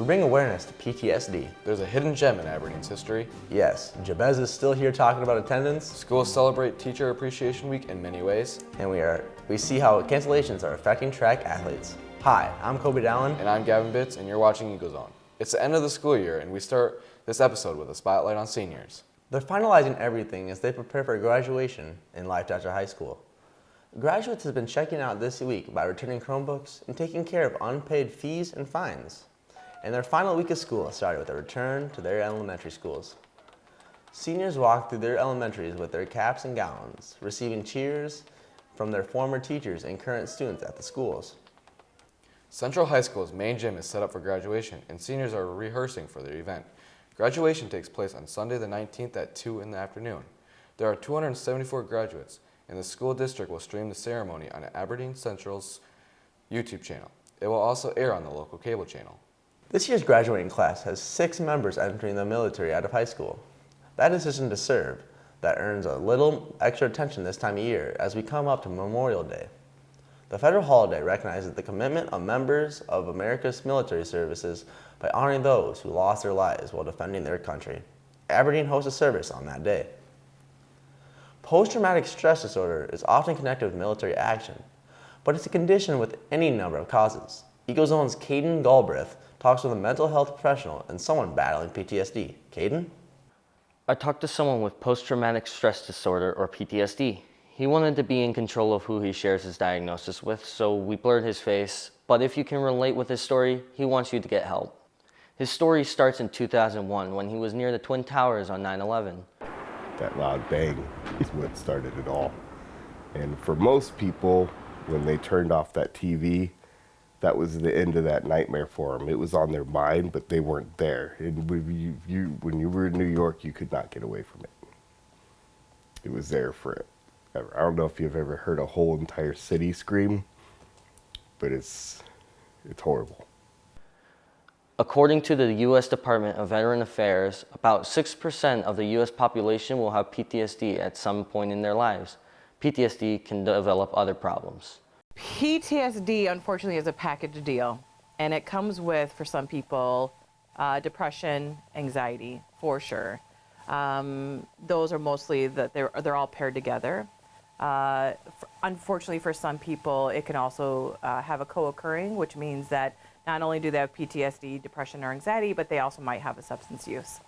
bring awareness to PTSD. There's a hidden gem in Aberdeen's history. Yes, Jabez is still here talking about attendance. Schools celebrate Teacher Appreciation Week in many ways. And we see how cancellations are affecting track athletes. Hi, I'm Kobe Dallin. And I'm Gavin Bitts, and you're watching Eagle Zone. It's the end of the school year, and we start this episode with a spotlight on seniors. They're finalizing everything as they prepare for graduation in life after high school. Graduates have been checking out this week by returning Chromebooks and taking care of unpaid fees and fines. And their final week of school started with a return to their elementary schools. Seniors walked through their elementaries with their caps and gowns, receiving cheers from their former teachers and current students at the schools. Central High School's main gym is set up for graduation, and seniors are rehearsing for their event. Graduation takes place on Sunday the 19th at 2 in the afternoon. There are 274 graduates, and the school district will stream the ceremony on Aberdeen Central's YouTube channel. It will also air on the local cable channel. This year's graduating class has 6 members entering the military out of high school. That decision to serve that earns a little extra attention this time of year as we come up to Memorial Day. The federal holiday recognizes the commitment of members of America's military services by honoring those who lost their lives while defending their country. Aberdeen hosts a service on that day. Post-traumatic stress disorder is often connected with military action, but it's a condition with any number of causes. Eagle Zone's Caden Galbraith talks with a mental health professional and someone battling PTSD. Caden? I talked to someone with post-traumatic stress disorder, or PTSD. He wanted to be in control of who he shares his diagnosis with, so we blurred his face. But if you can relate with his story, he wants you to get help. His story starts in 2001 when he was near the Twin Towers on 9/11. That loud bang is what started it all. And for most people, when they turned off that TV, that was the end of that nightmare for them. It was on their mind, but they weren't there. And when you were in New York, you could not get away from it. It was there forever. I don't know if you've ever heard a whole entire city scream, but it's horrible. According to the U.S. Department of Veteran Affairs, about 6% of the U.S. population will have PTSD at some point in their lives. PTSD can develop other problems. PTSD, unfortunately, is a package deal, and it comes with, for some people, depression, anxiety, for sure. Those are mostly they're all paired together. Unfortunately, for some people, it can also have a co-occurring, which means that not only do they have PTSD, depression, or anxiety, but they also might have a substance use.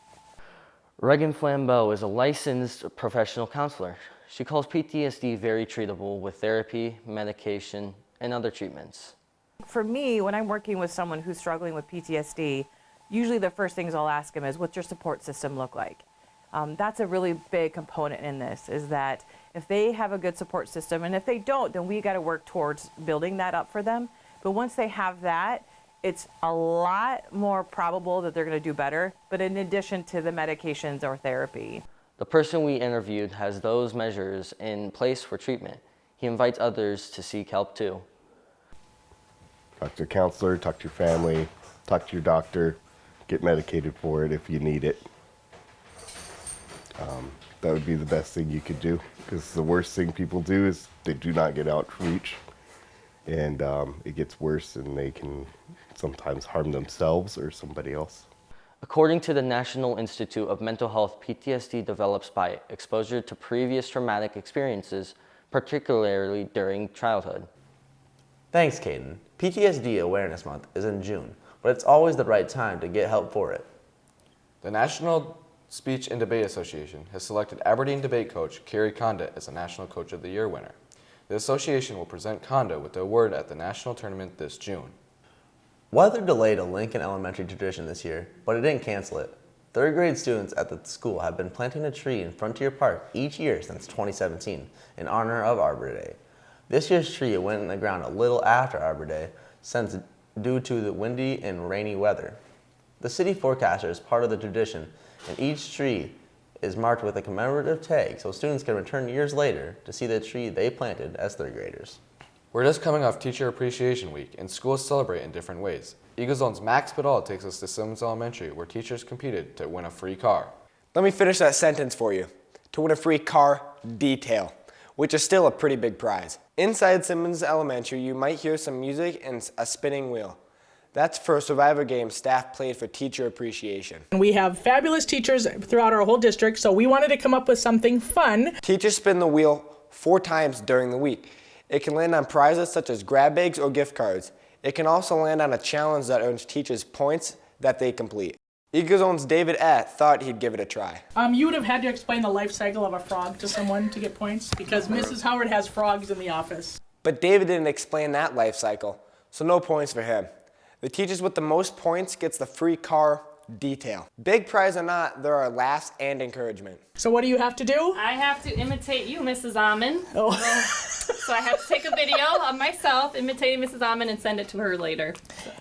Regan Flambeau is a licensed professional counselor. She calls PTSD very treatable with therapy, medication, and other treatments. For me, when I'm working with someone who's struggling with PTSD, usually the first things I'll ask them is, what's your support system look like? That's a really big component in this, is that if they have a good support system, and if they don't, then we got to work towards building that up for them. But once they have that, it's a lot more probable that they're going to do better, but in addition to the medications or therapy. The person we interviewed has those measures in place for treatment. He invites others to seek help too. Talk to a counselor, talk to your family, talk to your doctor, get medicated for it if you need it. That would be the best thing you could do, because the worst thing people do is they do not get outreach, and it gets worse, and they can sometimes harm themselves or somebody else. According to the National Institute of Mental Health, PTSD develops by exposure to previous traumatic experiences, particularly during childhood. Thanks, Caden. PTSD Awareness Month is in June, but it's always the right time to get help for it. The National Speech and Debate Association has selected Aberdeen debate coach Carrie Condit as the National Coach of the Year winner. The association will present Condit with the award at the national tournament this June. Weather delayed a Lincoln Elementary tradition this year, but it didn't cancel it. 3rd grade students at the school have been planting a tree in Frontier Park each year since 2017 in honor of Arbor Day. This year's tree went in the ground a little after Arbor Day, since due to the windy and rainy weather. The city forecaster is part of the tradition, and each tree is marked with a commemorative tag so students can return years later to see the tree they planted as 3rd graders. We're just coming off Teacher Appreciation Week, and schools celebrate in different ways. Eagle Zone's Max Badal takes us to Simmons Elementary, where teachers competed to win a free car. Let me finish that sentence for you. To win a free car detail, which is still a pretty big prize. Inside Simmons Elementary, you might hear some music and a spinning wheel. That's for Survivor Games staff played for teacher appreciation. And we have fabulous teachers throughout our whole district, so we wanted to come up with something fun. Teachers spin the wheel 4 times during the week. It can land on prizes such as grab bags or gift cards. It can also land on a challenge that earns teachers points that they complete. EagleZone's David Att thought he'd give it a try. You would have had to explain the life cycle of a frog to someone to get points, because Mrs. Howard has frogs in the office. But David didn't explain that life cycle, so no points for him. The teachers with the most points gets the free car detail. Big prize or not, there are laughs and encouragement. So what do you have to do? I have to imitate you, Mrs. Amon. Oh. So I have to take a video of myself imitating Mrs. Amon and send it to her later.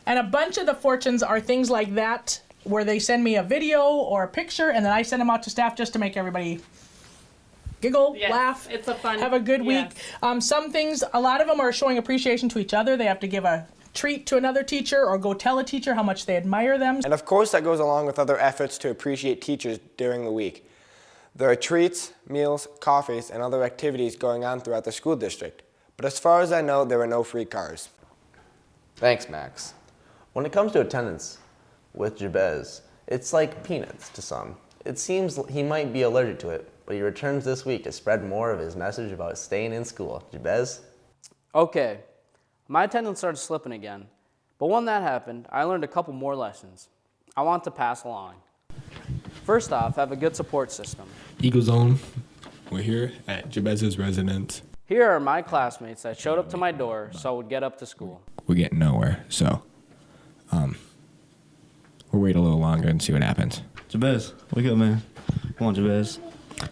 And a bunch of the fortunes are things like that, where they send me a video or a picture, and then I send them out to staff just to make everybody giggle, Yes, laugh, it's a fun. have a good week. yes. Some things, a lot of them are showing appreciation to each other. They have to give a treat to another teacher or go tell a teacher how much they admire them. And of course that goes along with other efforts to appreciate teachers during the week. There are treats, meals, coffees, and other activities going on throughout the school district. But as far as I know, there are no free cars. Thanks, Max. When it comes to attendance with Jabez, it's like peanuts to some. It seems he might be allergic to it, but he returns this week to spread more of his message about staying in school. Jabez? Okay, my attendance started slipping again, but when that happened, I learned a couple more lessons I want to pass along. First off, have a good support system. EagleZone, we're here at Jabez's residence. Here are my classmates that showed up to my door so I would get up to school. We're getting nowhere, so we'll wait a little longer and see what happens. Jabez, wake up, man. Come on, Jabez.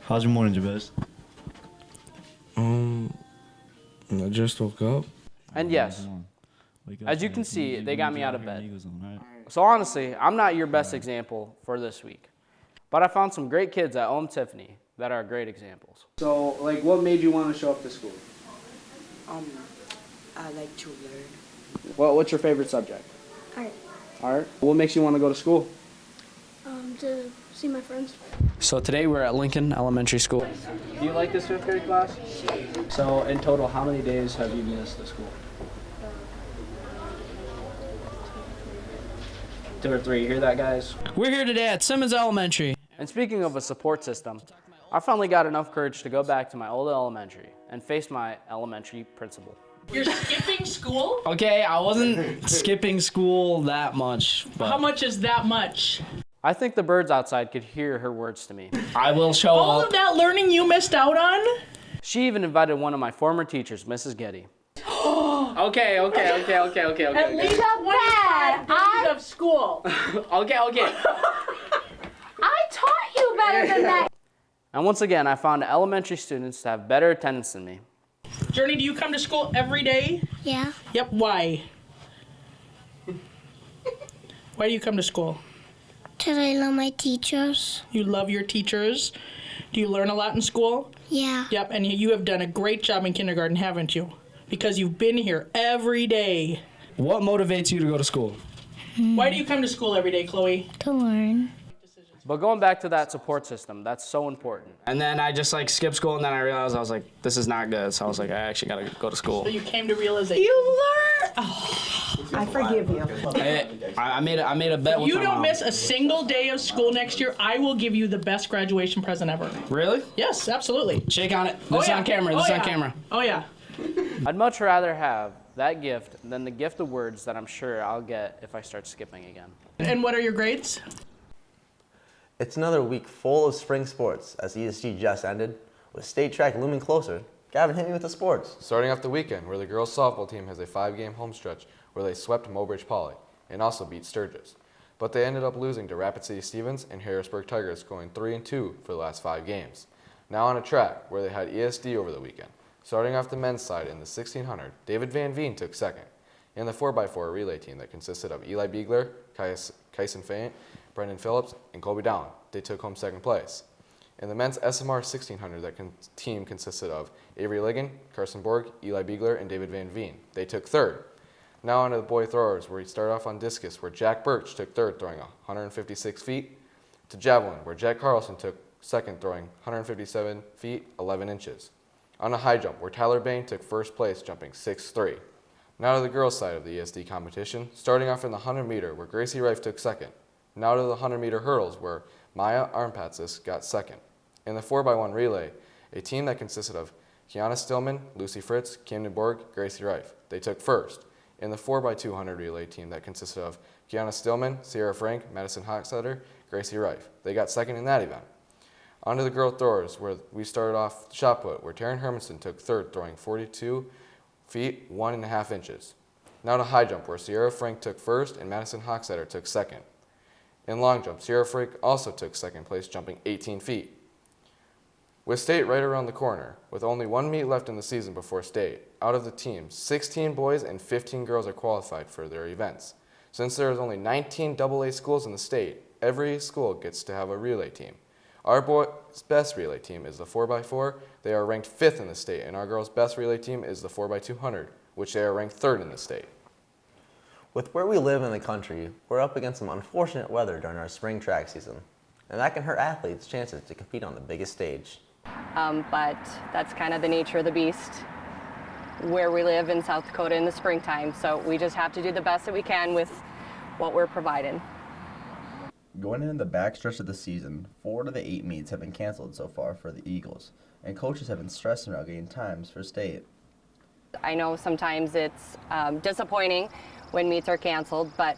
How's your morning, Jabez? I just woke up. And yes, Wake up, as you man. can see, they got me out of Here in bed. EagleZone, all right? So honestly, I'm not your best example for this week, but I found some great kids at Ohm Tiffany that are great examples. So, like, what made you want to show up to school? I like to learn. What's your favorite subject? Art. Art. What makes you want to go to school? To see my friends. So today we're at Lincoln Elementary School. Do you like this 5th grade class? So in total, how many days have you missed the school? 2 or 3. You hear that, guys? We're here today at Simmons Elementary. And speaking of a support system, I finally got enough courage to go back to my old elementary and face my elementary principal. You're skipping school? Okay, I wasn't skipping school that much, but How much is that much? I think the birds outside could hear her words to me. I will show All up. of that learning you missed out on? She even invited one of my former teachers, Mrs. Getty. Okay. At least 25 days of school. Okay. I taught you better than that. And once again, I found elementary students to have better attendance than me. Journey, do you come to school every day? Yeah. Yep, why? Why do you come to school? Because I love my teachers. You love your teachers. Do you learn a lot in school? Yeah. Yep, and you have done a great job in kindergarten, haven't you? Because you've been here every day. What motivates you to go to school? Why do you come to school every day, Chloe? To learn. But going back to that support system, that's so important. And then I just skipped school, and then I realized I was like, this is not good. So I was like, I actually gotta go to school. So you came to realization. You learn. I forgive you. I made a bet with You my don't mom. miss a single day of school next year. I will give you the best graduation present ever. Really? Yes, absolutely. Shake on it. Oh, This is yeah. on camera. Oh, This is yeah. on camera. Oh yeah. I'd much rather have that gift than the gift of words that I'm sure I'll get if I start skipping again. And what are your grades? It's another week full of spring sports as ESG just ended. With state track looming closer, Gavin, hit me with the sports. Starting off the weekend, where the girls softball team has a 5-game home stretch where they swept Mobridge Poly and also beat Sturgis. But they ended up losing to Rapid City Stevens and Harrisburg Tigers, going 3-2 for the last 5 games. Now on a track where they had ESD over the weekend. Starting off the men's side in the 1600, David Van Veen took second. In the 4x4 relay team that consisted of Eli Biegler, Kyson Faint, Brendan Phillips, and Colby Dowling, they took home second place. In the men's SMR 1600, that team consisted of Avery Ligon, Carson Borg, Eli Biegler, and David Van Veen. They took third. Now on to the boy throwers, where we start off on discus, where Jack Birch took third, throwing 156 feet, to javelin, where Jack Carlson took second, throwing 157 feet, 11 inches. On a high jump, where Tyler Bain took first place, jumping 6'3". Now to the girls' side of the ESD competition, starting off in the 100 meter where Gracie Reif took second. Now to the 100 meter hurdles where Maya Armpatsis got second. In the 4x1 relay, a team that consisted of Kiana Stillman, Lucy Fritz, Camden Borg, Gracie Reif. They took first. In the 4x200 relay team that consisted of Kiana Stillman, Sierra Frank, Madison Hochstetter, Gracie Reif. They got second in that event. On to the girl throwers, where we started off shot put, where Taryn Hermanson took third, throwing 42 feet 1.5 inches. Now to high jump, where Sierra Frank took first and Madison Hochstetter took second. In long jump, Sierra Frank also took second place, jumping 18 feet. With state right around the corner, with only one meet left in the season before state, out of the teams, 16 boys and 15 girls are qualified for their events. Since there is only 19 AA schools in the state, every school gets to have a relay team. Our boys' best relay team is the 4x4. They are ranked 5th in the state, and our girls' best relay team is the 4x200, which they are ranked 3rd in the state. With where we live in the country, we're up against some unfortunate weather during our spring track season, and that can hurt athletes' chances to compete on the biggest stage. But that's kind of the nature of the beast where we live in South Dakota in the springtime, so we just have to do the best that we can with what we're provided. Going into the backstretch of the season, 4 of the 8 meets have been canceled so far for the Eagles, and coaches have been stressing about getting times for state. I know sometimes it's disappointing when meets are canceled, but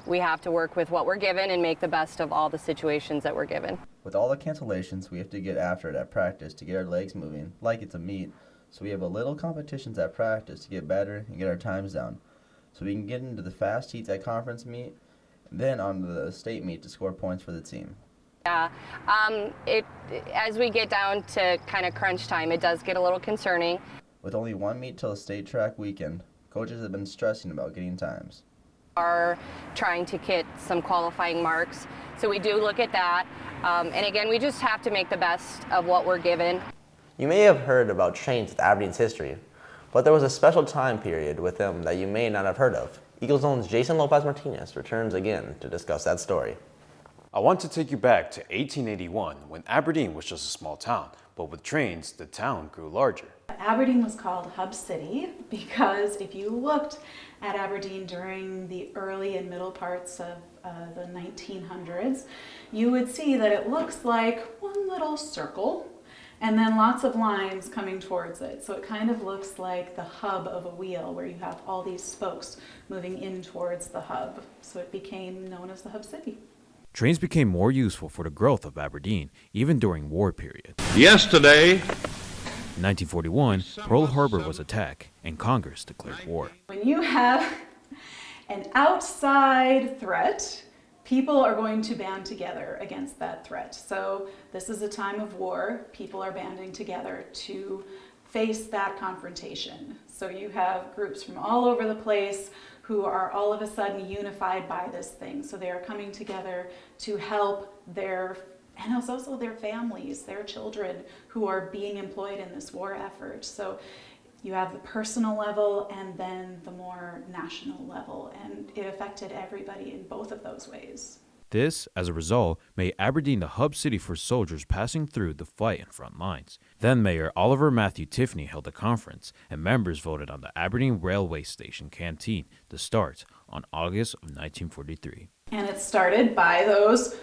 we have to work with what we're given and make the best of all the situations that we're given. With all the cancellations, we have to get after it at practice to get our legs moving, like it's a meet, so we have a little competitions at practice to get better and get our times down, so we can get into the fast heats at conference meet, then on to the state meet to score points for the team. Yeah, as we get down to kind of crunch time, it does get a little concerning. With only one meet till the state track weekend, coaches have been stressing about getting times. Are trying to get some qualifying marks, so we do look at that. And again, we just have to make the best of what we're given. You may have heard about trains with Aberdeen's history, but there was a special time period with them that you may not have heard of. Eagles Own's Jason Lopez Martinez returns again to discuss that story. I want to take you back to 1881 when Aberdeen was just a small town, but with trains, the town grew larger. Aberdeen was called Hub City because if you looked at Aberdeen during the early and middle parts of the 1900s, you would see that it looks like one little circle and then lots of lines coming towards it. So it kind of looks like the hub of a wheel where you have all these spokes moving in towards the hub. So it became known as the Hub City. Trains became more useful for the growth of Aberdeen, even during war period. Yesterday, in 1941, Pearl Harbor was attacked, and Congress declared war. When you have an outside threat, people are going to band together against that threat. So this is a time of war. People are banding together to face that confrontation. So you have groups from all over the place who are all of a sudden unified by this thing. So they are coming together to help and also their families, their children who are being employed in this war effort. So you have the personal level and then the more national level, and it affected everybody in both of those ways. This, as a result, made Aberdeen the hub city for soldiers passing through the fight and front lines. Then Mayor Oliver Matthew Tiffany held a conference, and members voted on the Aberdeen Railway Station Canteen to start on August of 1943. And it started by those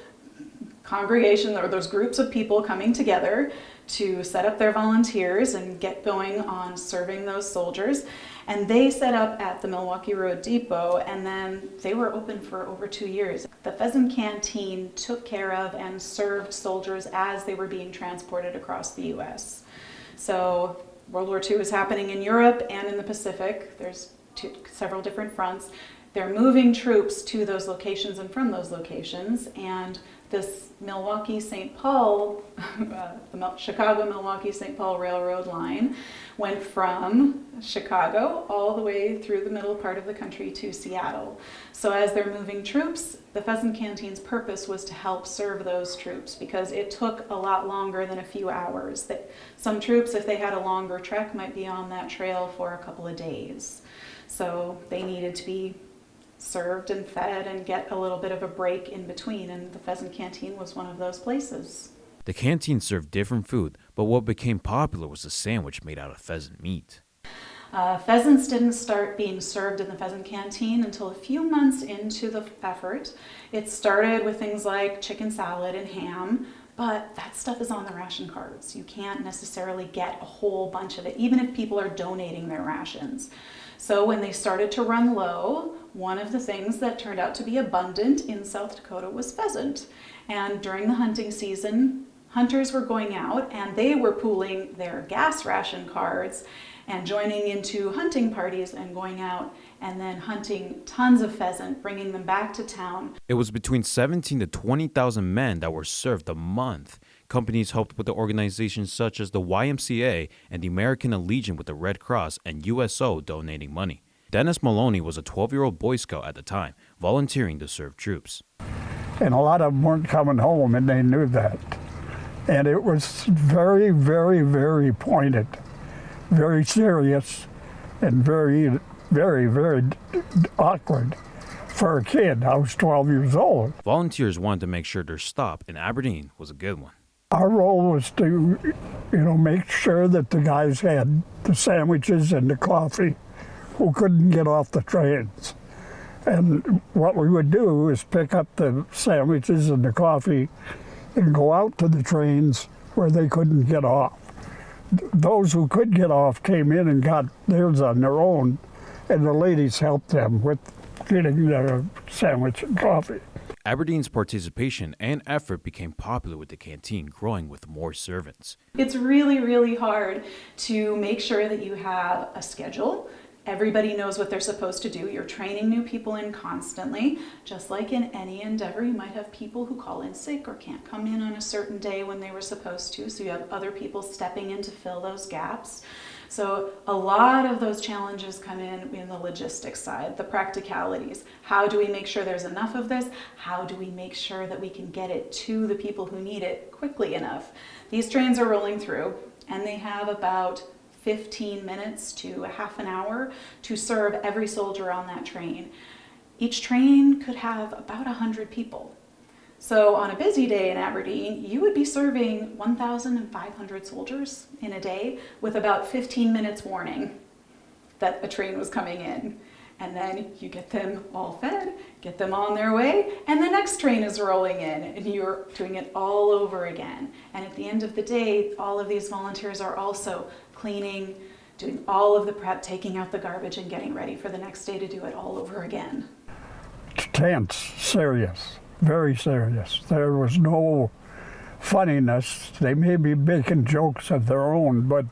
congregations or those groups of people coming together to set up their volunteers and get going on serving those soldiers. And they set up at the Milwaukee Road Depot, and then they were open for over 2 years. The Pheasant Canteen took care of and served soldiers as they were being transported across the U.S. So World War II is happening in Europe and in the Pacific. There's several different fronts. They're moving troops to those locations and from those locations, and this Milwaukee-St. Paul, the Chicago-Milwaukee-St. Paul Railroad line went from Chicago all the way through the middle part of the country to Seattle. So as they're moving troops, the Pheasant Canteen's purpose was to help serve those troops because it took a lot longer than a few hours. Some troops, if they had a longer trek, might be on that trail for a couple of days. So they needed to be served and fed and get a little bit of a break in between, and the Pheasant Canteen was one of those places. The canteen served different food, but what became popular was a sandwich made out of pheasant meat. Pheasants didn't start being served in the pheasant canteen until a few months into the effort. It started with things like chicken salad and ham, but that stuff is on the ration cards. You can't necessarily get a whole bunch of it, even if people are donating their rations. So when they started to run low, one of the things that turned out to be abundant in South Dakota was pheasant. And during the hunting season, hunters were going out and they were pooling their gas ration cards and joining into hunting parties and going out and then hunting tons of pheasant, bringing them back to town. It was between 17 to 20,000 men that were served a month. Companies helped with the organizations such as the YMCA and the American Legion with the Red Cross and USO donating money. Dennis Maloney was a 12-year-old Boy Scout at the time, volunteering to serve troops. And a lot of them weren't coming home, and they knew that. And it was very, very, very pointed, very serious, and very, very, very awkward for a kid. I was 12 years old. Volunteers wanted to make sure their stop in Aberdeen was a good one. Our role was to, make sure that the guys had the sandwiches and the coffee who couldn't get off the trains. And what we would do is pick up the sandwiches and the coffee and go out to the trains where they couldn't get off. Those who could get off came in and got theirs on their own, and the ladies helped them with getting their sandwich and coffee. Aberdeen's participation and effort became popular with the canteen growing with more servants. It's really, really hard to make sure that you have a schedule. Everybody knows what they're supposed to do. You're training new people in constantly. Just like in any endeavor, you might have people who call in sick or can't come in on a certain day when they were supposed to, so you have other people stepping in to fill those gaps. So a lot of those challenges come in the logistics side, the practicalities. How do we make sure there's enough of this? How do we make sure that we can get it to the people who need it quickly enough? These trains are rolling through, and they have about 15 minutes to a half an hour to serve every soldier on that train. Each train could have about 100 people. So on a busy day in Aberdeen, you would be serving 1,500 soldiers in a day with about 15 minutes warning that a train was coming in. And then you get them all fed, get them on their way, and the next train is rolling in, and you're doing it all over again. And at the end of the day, all of these volunteers are also cleaning, doing all of the prep, taking out the garbage, and getting ready for the next day to do it all over again. Tense, serious, very serious. There was no funniness. They may be making jokes of their own, but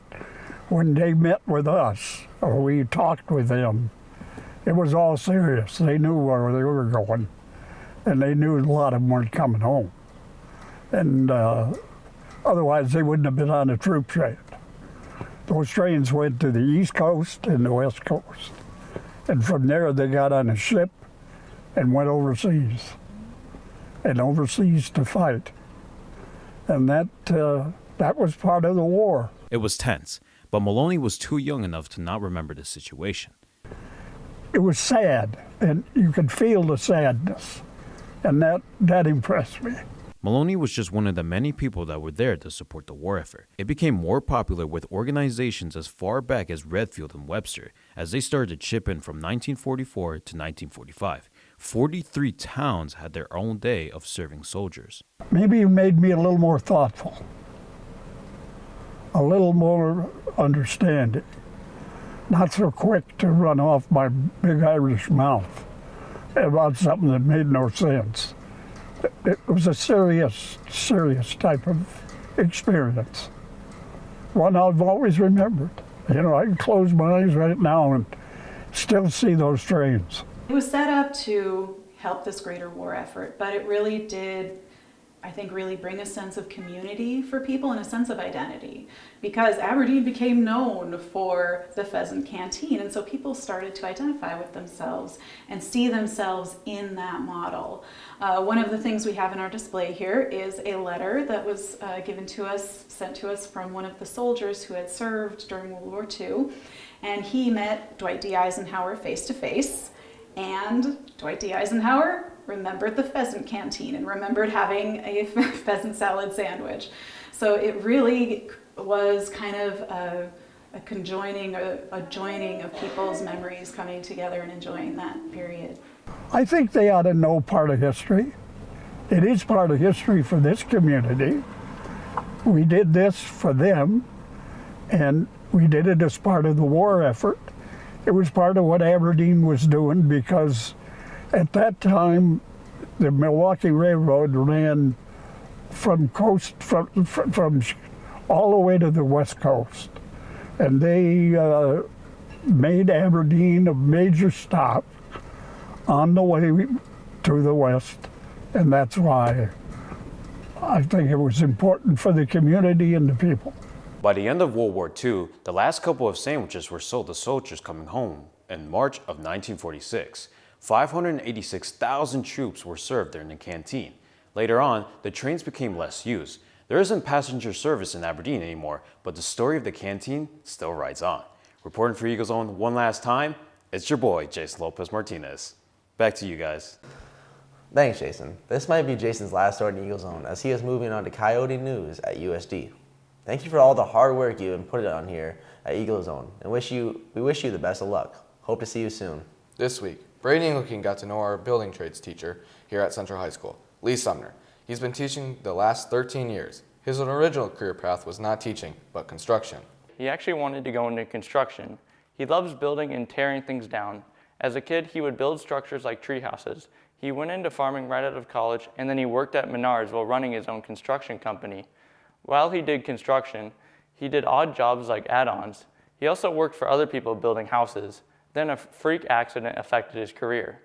when they met with us, or we talked with them, it was all serious. They knew where they were going, and they knew a lot of them weren't coming home. And otherwise, they wouldn't have been on a troop train. Those trains went to the East Coast and the West Coast. And from there, they got on a ship and went overseas, and overseas to fight. And that was part of the war. It was tense, but Maloney was too young enough to not remember the situation. It was sad, and you could feel the sadness, and that impressed me. Maloney was just one of the many people that were there to support the war effort. It became more popular with organizations as far back as Redfield and Webster, as they started to chip in from 1944 to 1945. 43 towns had their own day of serving soldiers. Maybe it made me a little more thoughtful, a little more understanding. Not so quick to run off my big Irish mouth about something that made no sense. It was a serious, serious type of experience. One I've always remembered. I can close my eyes right now and still see those trains. It was set up to help this greater war effort, but it really did, I think, really bring a sense of community for people and a sense of identity, because Aberdeen became known for the pheasant canteen, and so people started to identify with themselves and see themselves in that model. One of the things we have in our display here is a letter that was sent to us from one of the soldiers who had served during World War II, and he met Dwight D. Eisenhower face to face, and Dwight D. Eisenhower remembered the pheasant canteen and remembered having a pheasant salad sandwich. So it really was kind of a conjoining, a joining of people's memories coming together and enjoying that period. I think they ought to know part of history. It is part of history for this community. We did this for them, and we did it as part of the war effort. It was part of what Aberdeen was doing, because at that time, the Milwaukee Railroad ran from all the way to the West Coast. And they made Aberdeen a major stop on the way to the West. And that's why I think it was important for the community and the people. By the end of World War II, the last couple of sandwiches were sold to soldiers coming home. In March of 1946, 586,000 troops were served there in the canteen. Later on, the trains became less used. There isn't passenger service in Aberdeen anymore, but the story of the canteen still rides on. Reporting for Eagle Zone one last time, it's your boy, Jason Lopez Martinez. Back to you guys. Thanks, Jason. This might be Jason's last story in Eagle Zone, as he is moving on to Coyote News at USD. Thank you for all the hard work you've been putting on here at Eagle Zone, and we wish you the best of luck. Hope to see you soon. This week, Brady Engelking got to know our building trades teacher here at Central High School, Lee Sumner. He's been teaching the last 13 years. His original career path was not teaching, but construction. He actually wanted to go into construction. He loves building and tearing things down. As a kid, he would build structures like tree houses. He went into farming right out of college, and then he worked at Menards while running his own construction company. While he did construction, he did odd jobs like add-ons. He also worked for other people building houses. Then a freak accident affected his career.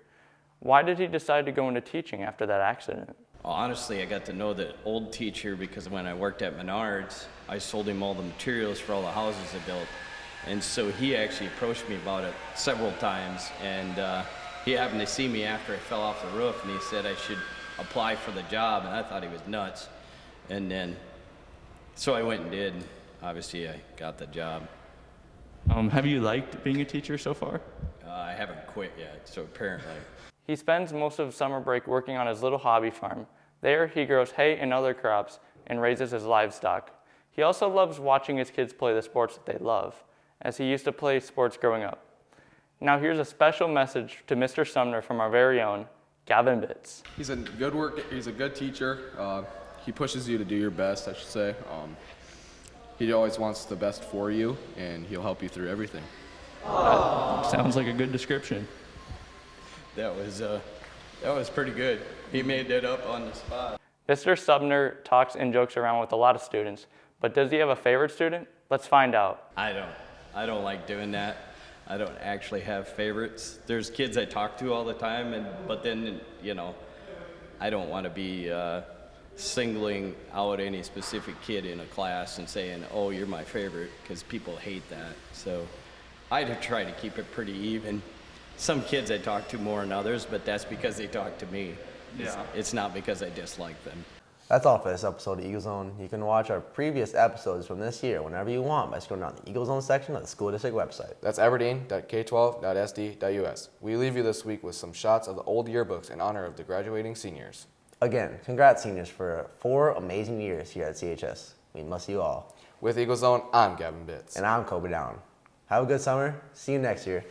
Why did he decide to go into teaching after that accident? Well, honestly, I got to know the old teacher because when I worked at Menards, I sold him all the materials for all the houses I built. And so he actually approached me about it several times, and he happened to see me after I fell off the roof, and he said I should apply for the job, and I thought he was nuts. And then, so I went and did, and obviously I got the job. Have you liked being a teacher so far? I haven't quit yet, so apparently. He spends most of summer break working on his little hobby farm. There, he grows hay and other crops and raises his livestock. He also loves watching his kids play the sports that they love, as he used to play sports growing up. Now here's a special message to Mr. Sumner from our very own Gavin Bitts. He's a good teacher. He pushes you to do your best, I should say. He always wants the best for you, and he'll help you through everything. Sounds like a good description. That was pretty good. He made that up on the spot. Mr. Sumner talks and jokes around with a lot of students, but does he have a favorite student? Let's find out. I don't like doing that. I don't actually have favorites. There's kids I talk to all the time, but then, I don't want to be singling out any specific kid in a class and saying, oh, you're my favorite, because people hate that. So I try to keep it pretty even. Some kids I talk to more than others, but that's because they talk to me. It's not because I dislike them. That's all for this episode of Eagle Zone. You can watch our previous episodes from this year whenever you want by scrolling down the Eagle Zone section of the school district website. That's aberdeen.k12.sd.us. We leave you this week with some shots of the old yearbooks in honor of the graduating seniors. Again, congrats seniors for 4 amazing years here at CHS. We must you all. With Eagle Zone, I'm Gavin Bitts. And I'm Kobe Down. Have a good summer. See you next year.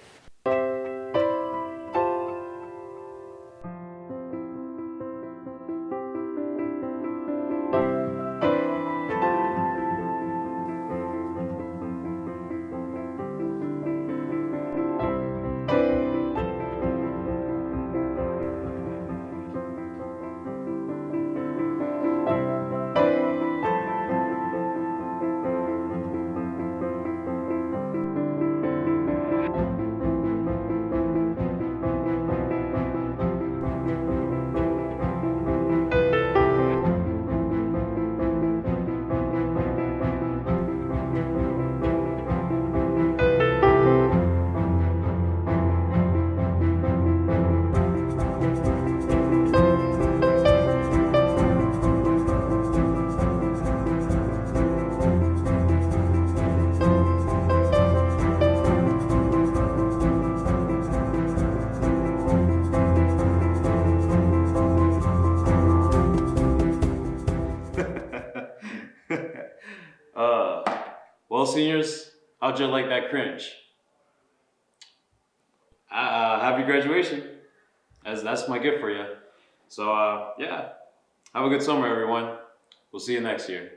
Well, seniors, How'd you like that cringe? Happy graduation. That's my gift for you. So, yeah, have a good summer, everyone. We'll see you next year.